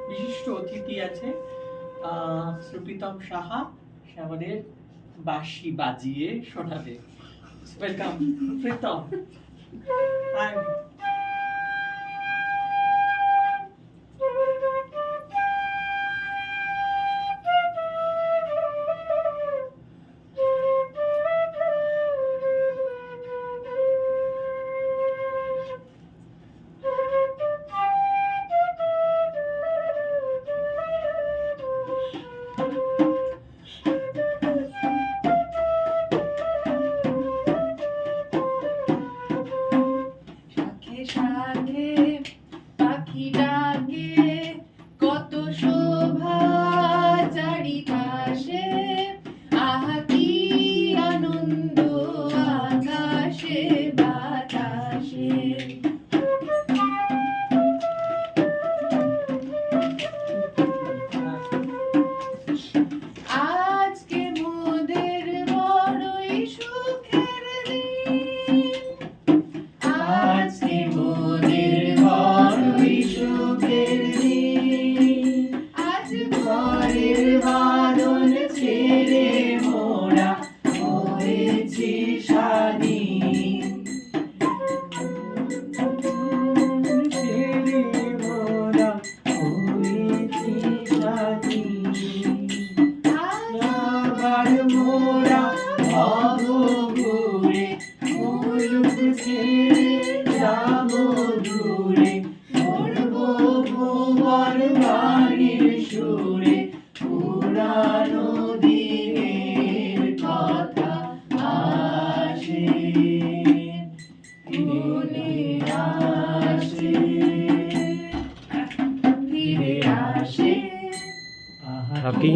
বিশিষ্ট অতিথি আছে সুপ্রীতম সাহা, সে আমাদের বাঁশি বাজিয়ে শোনাবে। ওয়েলকাম প্রীতম। শাখে পাখি ডাকে, কত শোভা চারিপাশে, আহা কি আনন্দ আকাশে বাতাসে। আজকে মোদের বড়ই সুখের দিন, আজকে মোদের বড়ই সুখের দিন। আজ ঘরের বাঁধন ছেড়ে মোরা হয়েছি স্বাধীন, ছেড়ে মোরা হয়েছি স্বাধীন। আবার মোরা হব ঘুরে, মুলুক ছেড়ে যাব দূরে, করবো ভুবন বাড়ির সুরে, পুরানো দিনের কথা আসে মনে আসে, ফিরে আসে। থাকি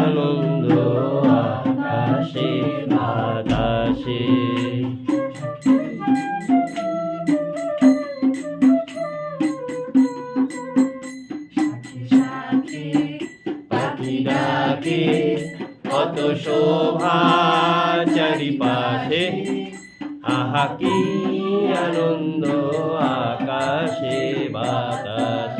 আনন্দ আকাশে বাতাসে। শাখে শাখে পাখি ডাকে, কত শোভা চারিপাশে, আহা কি আনন্দ আকাশে বাতাসে।